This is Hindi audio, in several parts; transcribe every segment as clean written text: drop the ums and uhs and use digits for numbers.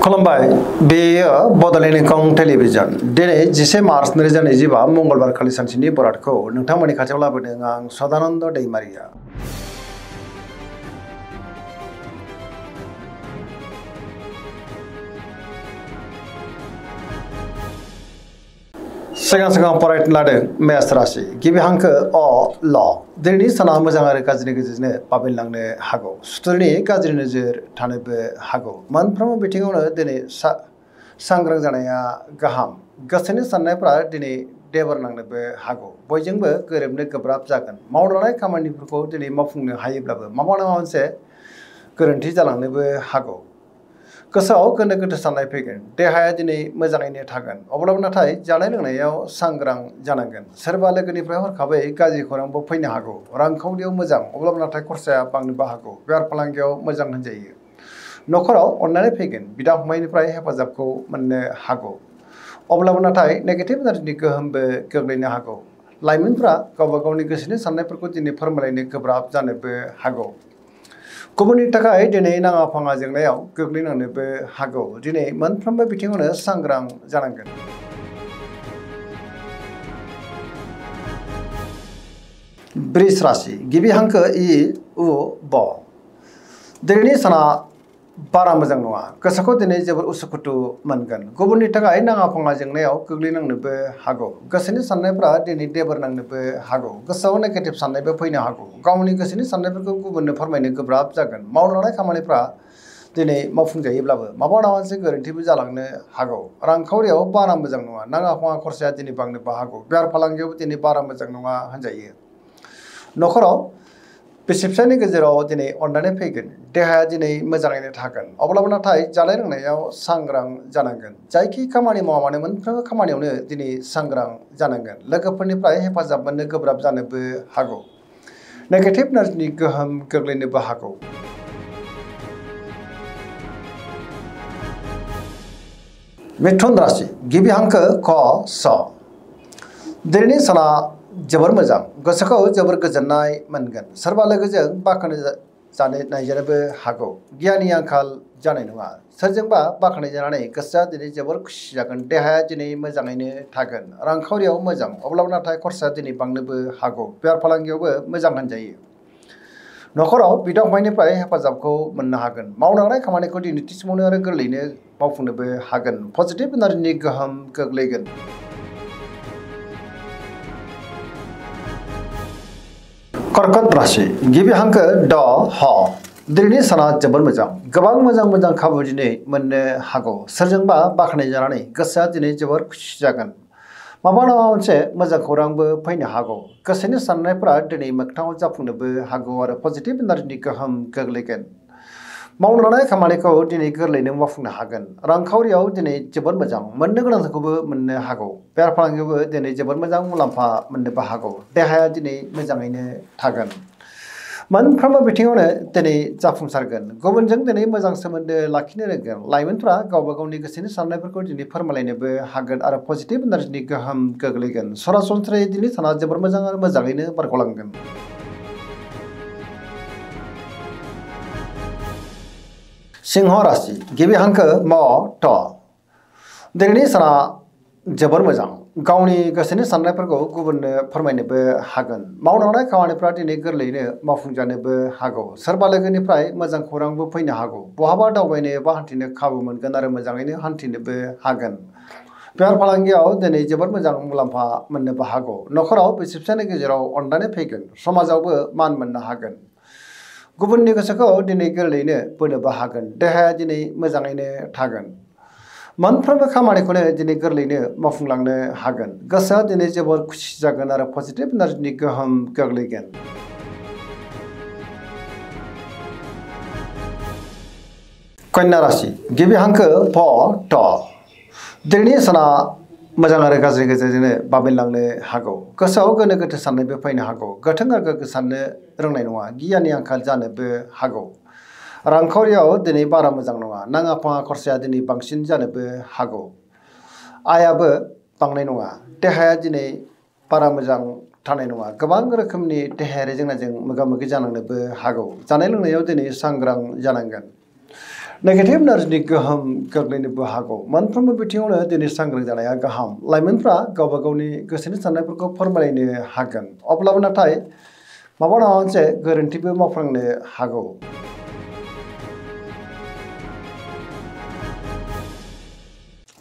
खुलुमबाय बेयो बड'लेण्ड इंखं टेलिभिजन दिनै 10 मार्च 2025 मंगलबार खालि सानसेनि बरादखौ नोंथांमोननि खाथियाव लाबोदों आं सदानन्द दैमारिया। सिगां फरायनो लादों मेष राशि गिबि हांखो अ ल दिनैनि साना मोजां आरो गाज्रिनि गेजेरजोंनो बाबेनलांनो हागौ सुथुरनि गाज्रि नोजोर थानोबो हागौ मोनफ्रोमबो बिथिङावनो दिनै सांग्रां जानाया गाहाम गोसोनि साननायफ्रा दिनै देबर नांनोबो हागौ बयजोंबो गोरोबनो गोब्राब जागोन मावनो लानाय खामानिफोरखौ दिनै मावफुंनो हायोब्लाबो माबा नङा मोनसे गोरोन्थि जालांनोबो हागौ गोसोआव गोनो गोथो साननाय फैगोन देहाया दिनै मोजाङैनो थागोन अब्लाबो नाथाय जानाय लोंनायाव सांग्रां जानांगोन सोरबा लोगोनिफ्राय हरखाबै गाज्रि खौरांबो फैनो हागौ रांखावरियाव मोजां अब्लाबो नाथाय खरसाया बांनोबो हागौ बेफार फालांगियाव मोजां होनजायो नखराव अननानै फैगोन बिदा फंबायनिफ्राय हेफाजाबखौ मोननो हागौ अब्लाबो नाथाय नेगेटिभ एनार्जिनि गोहोमबो गोग्लैनो हागौ लाइमोनफ्रा गावबा गावनि गोसोनि साननायफोरखौ दिनै फोरमायलायनो गोब्राब जानोबो हागौ गुबुननि थाखाय दिनै नाङा फाङा जेंनायाव गोग्लैनांनोबो हागौ दिनै मोनफ्रोमबो बिथिङावनो सांग्रां जानांगोन। वृष राशि गिबि हांखो इ उ ब दिनैनि साना बारा मोजां नङा गोसोखौ दिनै जोबोर उसुखुथु मोनगोन गुबुननि थाखाय नाङा फाङा जेंनायाव गोग्लैनांनोबो हागौ गोसोनि साननायफ्रा दिनै देबर नांनोबो हागौ गोसोआव नेगेटिभ साननायबो फैनो हागौ गावनि गोसोनि साननायफोरखौ गुबुननो फोरमायनो गोब्राब जागोन मावनो लानाय खामानिफ्रा दिनै मावफुंजायोब्लाबो माबा नङा मोनसे गोरोन्थिबो जालांनो हागौ रांखावरियाव बारा मोजां नङा नाङा फाङा खरसाया दिनै बांनोबो हागौ बेफार फालांगियावबो दिनै बारा मोजां नङा होनजायो नखराव बिसि फिसायनि गेजेराव दिनै अननानै फैगोन देहाया दिनै मोजाङैनो थागोन अब्लाबो नाथाय जानाय लोंनायाव सांग्रां जानांगोन जायखि खामानि मावा मानो मोनफ्रोमबो खामानियावनो दिनै सांग्रां जानांगोन लोगोफोरनिफ्राय हेफाजाब मोननो गोब्राब जानोबो हागौ नेगेटिभ एनार्जिनि गोहोम गोग्लैनोबो हागौ। मिथुन राशि गिबि हांखो क स दिनैनि साना जोबोर मोजां गोसोखौ जोबोर गोजोननाय मोनगोन सोरबा लोगोजों बाख्नाय जानो नायजानोबो हागौ गियाननि आंखाल जानाय नङा सोरजोंबा बाख्नाय जानानै गोसोआ दिनै जोबोर खुसि जागोन देहाया दिनै मोजाङैनो थागोन रांखावरियाव मोजां अब्लाबो नाथाय खरसाया दिनै बांनोबो हागौ बेफार फालांगियावबो मोजां होनजायो नखराव बिदा फंबायनिफ्राय हेफाजाबखौ मोननो हागोन मावनो लानाय खामानिखौ दिनै थि समावनो आरो गोरलैयैनो मावफुंनोबो हागोन पजिटिभ एनार्जिनि गोहोम गोग्लैगोन। कर्कट राशि गिबि हांखो ड ह दिनैनि साना जोबोर मोजां गोबां मोजां खाबु दिनै मोननो हागौ सोरजोंबा बाख्नाय जानानै गोसोआ दिनै जोबोर खुसि जागोन माबा नङा मोनसे मोजां खौरांबो फैनो हागौ गोसोनि साननायफ्रा दिनै मोगथाङाव जाफुंनोबो हागौ आरो पजिटिभ एनार्जिनि गोहोम गोग्लैगोन मावनो लानाय खामानिखौ दिनै गोरलैयैनो मावफुंनो हागोन रांखावरियाव दिनै जोबोर मोजां मोननो गोनांखौबो मोननो हागौ बेफार फालांगियावबो दिनै जोबोर मोजां मुलाम्फा मोननोबो हागौ देहाया दिनै मोजाङैनो थागोन मोनफ्रोमबो बिथिङावनो दिनै जाफुंसारगोन गुबुनजों दिनै मोजां सोमोन्दो लाखिनो रोंगोन लाइमोनफ्रा गावबा गावनि गोसोनि साननायफोरखौ दिनै फोरमायलायनोबो हागोन आरो पजिटिभ एनार्जिनि गोहोम गोग्लैगोन सरासनस्रायै दिनै साना जोबोर मोजां आरो मोजाङैनो बारग'लांगोन। सिंह राशि गिबि हांखो म ट दिनैनि साना जोबोर मोजां गावनि गोसोनि साननायफोरखौ गुबुननो फोरमायनोबो हागोन मावनो लानाय खामानिफ्रा दिनै गोरलैयैनो मावफुंजानोबो हागौ सोरबा लोगोनिफ्राय मोजां खौरांबो फैनो हागौ बहाबा दावबायनो एबा हान्थिनो खाबु मोनगोन आरो मोजाङैनो हान्थिनोबो हागोन बेफार फालांगियाव दिनै जोबोर मोजां मुलाम्फा मोननोबो हागौ नखराव बिसि फिसायनि गेजेराव अननानै फैगोन समाजावबो मान मोननो हागोन गुबुननि गोसोखौ दिनै गोरलैयैनो बोनोबो हागोन देहाया दिनै मोजाङैनो थागोन मोनफ्रोमबो खामानिखौनो दिनै गोरलैयैनो मावफुंलांनो हागोन गोसोआ दिनै जोबोर खुसि जागोन आरो पजिटिभ एनार्जिनि गोहोम गोग्लैगोन। कन्या राशि गिबि हांखो भ ट दिनैनि साना मोजां आरो गाज्रि गेजेरजोंनो बाबेनलांनो हागौ गोसोआव गोनो गोथो साननायबो फैनो हागौ गोथों आरो गोग्गो साननो रोंनाय नङा गियाननि आंखाल जानोबो हागौ रांखावरियाव दिनै बारा मोजां नङा नाङा फाङा खरसाया दिनै बांसिन जानोबो हागौ आयाबो बांनाय नङा देहाया दिनै बारा मोजां थानाय नङा गोबां रोखोमनि देहायारि जेंनाजों मोगा मोगि जानांनोबो हागौ जानाय लोंनायाव दिनै सांग्रां जानांगोन नेगेटिभ एनार्जिनि गोहोम गोग्लैनोबो हागौ मोनफ्रोमबो बिथिङावनो दिनै सांग्रां जानाया गाहाम लाइमोनफ्रा गावबा गावनि गोसोनि साननायफोरखौ फोरमायलायनो हागोन अब्लाबो नाथाय माबा नङा मोनसे गोरोन्थिबो मावफ्लांनो हागौ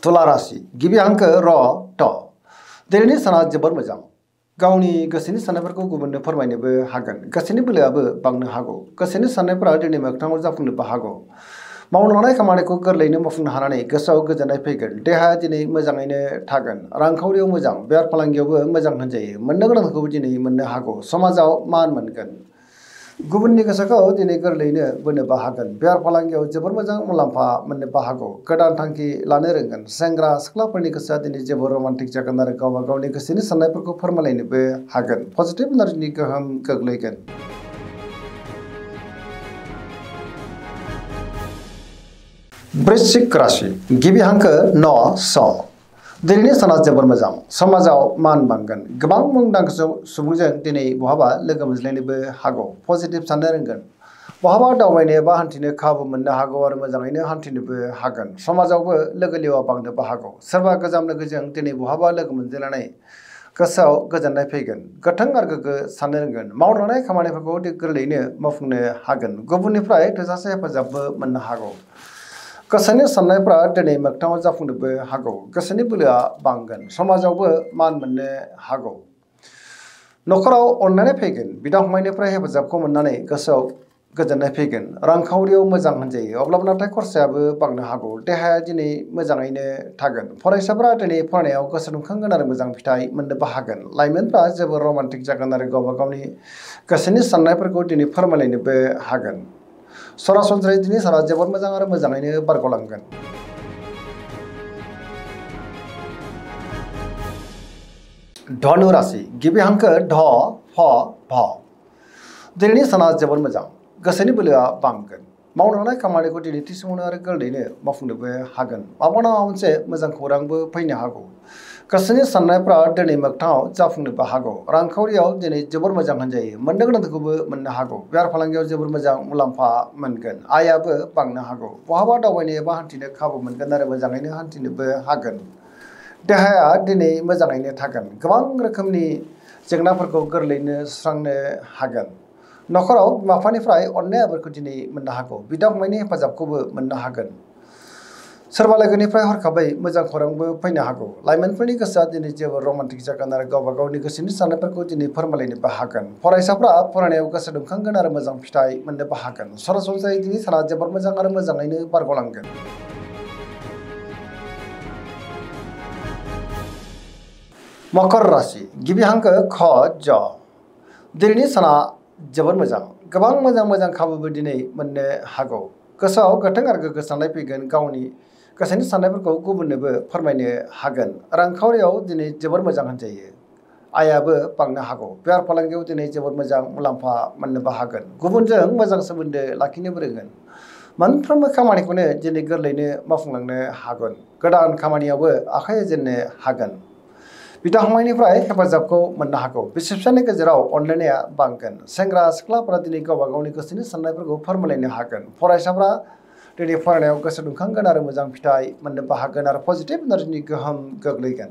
तुला राशि गिबि हांखो र ट दिनैनि साना जोबोर मोजां गावनि गोसोनि साननायफोरखौ गुबुननो फोरमायनोबो हागोन गोसोनि बोलोआबो बांनो हागौ गोसोनि साननायफोरा दिनै मोगथाङाव जाफुंनोबो हागौ मावनो लानाय खामानिखौ गोरलैयैनो मावफुंनो हानानै गोसोआव गोजोननाय फैगोन देहाया दिनै मोजाङैनो थागोन रांखावरियाव मोजां बेफार फालांगियावबो मोजां होनजायो मोननो गोनांखौबो दिनै मोननो हागौ समाजाव मान मोनगोन गुबुननि गोसोखौ दिनै गोरलैयैनो बोनोबो हागोन बेफार फालांगियाव जोबोर मोजां मुलाम्फा मोननोबो हागौ गोदान थांखि लानो रोंगोन सेंग्रा सिख्लाफोरनि गोसोआ दिनै जोबोर रमान्टिक जागोन आरो गावबा गावनि गोसोनि साननायफोरखौ फोरमायलायनोबो हागोन पजिटिभ एनार्जिनि गोहोम गोग्लैगोन वृश्चिक राशि गिबि हांखो न स दिनैनि साना जोबोर मोजां समाजाव मान बांगोन गोबां मुंदांखा सुबुंजों दिनै बहाबा लोगो मोनज्लायनोबो हागौ पजिटिभ साननो रोंगोन बहाबा दावबायनो एबा हान्थिनो खाबु मोननो हागौ आरो मोजाङैनो हान्थिनोबो हागोन समाजावबो लोगो लेवा बांनोबो हागौ सोरबा गोजाम लोगोजों दिनै बहाबा लोगो मोनज्लायनानै गोसोआव गोजोननाय फैगोन गोथों आरो गोग्गो साननो रोंगोन मावनो लानाय खामानिफोरखौ गोरलैयैनो मावफुंनो हागोन गुबुननिफ्राय थोजासे हेफाजाबबो मोननो हागौ गोसोनि साननायफ्रा दिनै मोगथाङाव जाफुंनोबो हागौ गोसोनि बोलोआ बांगोन समाजावबो मान मोननो हागौ नखराव अननाय फैगोन बिदा फंबायनिफ्राय हेफाजाबखौ मोननानै गोसोआव गोजोननाय फैगोन रांखावरियाव मोजां होनजायो अब्लाबो नाथाय खरसायाबो बांनो हागौ देहाया दिनै मोजाङैनो थागोन फरायसाफोरा दिनै फरायनायाव गोसो दुंखांगोन आरो मोजां फिथाइ मोननोबो हागोन लाइमोनफ्रा जोबोर रमान्टिक जागोन आरो गावबा गावनि गोसोनि साननायफोरखौ दिनै फोरमायलायनोबो हागोन सरासनस्रायै दिनै साना जोबोर मोजां आरो मोजाङैनो बारग'लांगोन धनु राशि गिबि हांखो ध फ भ दिनैनि साना जोबोर मोजां गोसोनि बोलोआ बांगोन मावनो लानाय खामानिखौ दिनै थि समावनो आरो गोरलैयैनो मावफुंनोबो हागोन माबा नङा मोनसे मोजां खौरांबो फैनो हागौ गोसोनि साननायफ्रा दिनै मोगथाङाव जाफुंनोबो हागौ रांखावरियाव दिनै जोबोर मोजां होनजायो मोननो गोनांखौबो मोननो हागौ बेफार फालांगियाव जोबोर मोजां मुलाम्फा मोनगोन आयाबो बांनो हागौ बहाबा दावबायनो एबा हान्थिनो खाबु मोनगोन आरो मोजाङैनो हान्थिनोबो हागोन देहाया दिनै मोजाङैनो थागोन गोबां रोखोमनि जेंनाफोरखौ गोरलैयैनो सुस्रांनो हागोन नखराव बिमा बिफानिफ्राय अननाय आबोरखौ दिनै मोननो हागौ बिदा फंबायनि हेफाजाबखौबो मोननो हागोन सोरबा लोगोनिफ्राय हरखाबै मोजां खौरांबो फैनो हागौ लाइमोनफोरनि गोसोआ दिनै जोबोर रमान्टिक जागोन आरो गावबा गावनि गोसोनि साननायफोरखौ दिनै फोरमायलायनोबो हागोन फरायसाफ्रा फरायनायाव गोसो दुंखांगोन आरो मोजां फिथाइ मोननोबो हागोन सरासनस्रायै दिनै साना जोबोर मोजां आरो मोजाङैनो बारग'लांगोन मकर राशि गिबि हांखो ख ज दिनैनि साना जोबोर मोजां गोबां मोजां खाबुबो दिनै मोननो हागौ गोसोआव गोथों आरो गोग्गो साननाय फैगोन गावनि गोसोनि साननायफोरखौ गुबुननोबो फोरमायनो हागोन रांखावरियाव दिनै जोबोर मोजां होनजायो आयाबो बांनो हागौ बेफार फालांगियाव दिनै जोबोर मोजां मुलाम्फा मोननोबो हागोन गुबुनजों मोजां सोमोन्दो लाखिनोबो रोंगोन मोनफ्रोमबो खामानिखौनो दिनै गोरलैयैनो मावफुंलांनो हागोन गोदान खामानियावबो आखाइ होजेननो हागोन बिदा फंबायनिफ्राय हेफाजाबखौ मोननो हागौ बिसि फिसायनि गेजेराव अनलायनाया बांगोन सेंग्रा सिख्लाफोरा दिनै गावबा गावनि गोसोनि साननायफोरखौ फोरमायलायनो हागोन फरायसाफ्रा दिनै फरायनायाव गोसो दुंखांगोन आरो मोजां फिथाइ मोननोबो हागोन आरो पजिटिभ एनार्जिनि गोहोम गोग्लैगोन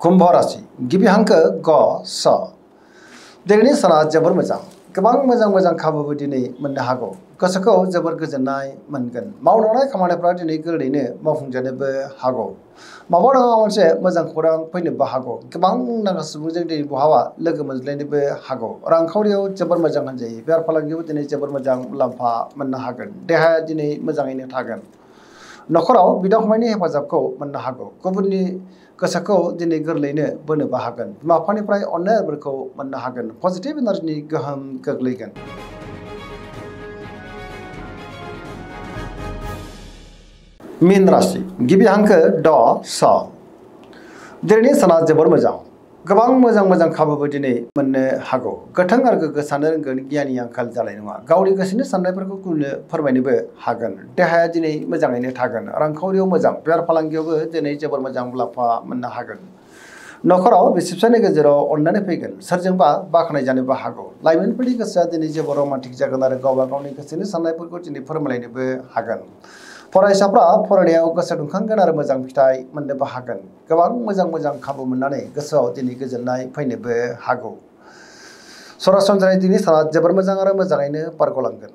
कुम्भ राशि गिबि हांखो ग स दिनैनि साना जोबोर मोजां गोबां मोजां खाबुबो दिनै मोननो हागौ गोसोखौ जोबोर गोजोननाय मोनगोन मावनो लानाय खामानिफ्रा दिनै गोरलैयैनो मावफुंजानोबो हागौ माबा नङा मोनसे मोजां खौरां फैनोबो हागौ गोबां मुंदांखा सुबुंजों दिनै बहाबा लोगो मोनज्लायनोबो हागौ रांखावरियाव जोबोर मोजां होनजायो बेफार फालांगियाव दिनै जोबोर मोजां मुलाम्फा मोननो हागोन देहाया दिनै मोजाङैनो थागोन नखराव बिदा फंबायनि हेफाजाबखौ मोननो हागौ गुबुननि गोसोखौ दिनै गोरलैयैनो बोनोबो हागोन बिमा बिफानिफ्राय अननाय आबोरखौ मोननो हागोन पजिटिभ एनार्जिनि गोहोम गोग्लैगोन मीन राशि गिबि हांखो ड स दिनैनि साना जोबोर मोजां गोबां मोजां खाबुबो दिनै मोननो हागौ गोथों आरो गोग्गो साननो रोंगोन गियाननि आंखाल जानाय नङा गावनि गोसोनि साननायफोरखौ गुबुननो फोरमायनोबो हागोन देहाया दिनै मोजाङैनो थागोन रांखावरियाव मोजां बेफार फालांगियावबो दिनै जोबोर मोजां मुलाम्फा मोननो हागोन नखराव बिसिबसानि गेजेराव अननानै फैगोन सोरजोंबा बाख्नाय जानोबो हागौ लाइमोनफोरनि गोसोआ दिनै जेबो रमान्टिक जागोन आरो गावबा गावनि गोसोनि साननायफोरखौ दिनै फोरमायलायनोबो हागोन फरायसाफ्रा फरायनायाव गोसो दुंखांगोन आरो मोजां फिथाइ मोननोबो हागोन गोबां मोजां खाबु मोननानै गोसोआव दिनै गोजोननाय फैनोबो हागौ सरासनस्रायै दिनै साना जोबोर मोजां आरो मोजाङैनो बारग'लांगोन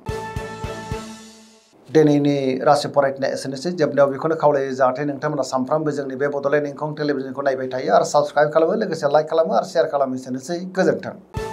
दिनैनि राशि फरायनाया एसेनोसै जोबनायाव बेखौनो खावलायो जाहाथे नोंथांमोना सानफ्रामबो जोंनि बे बड'लेण्ड इंखं टेलिभिजनखौ नायबाय थायो आरो साबस्क्राइब खालामो लोगोसे लाइक खालामो आरो शेयार खालामो एसेनोसै गोजोन्थों।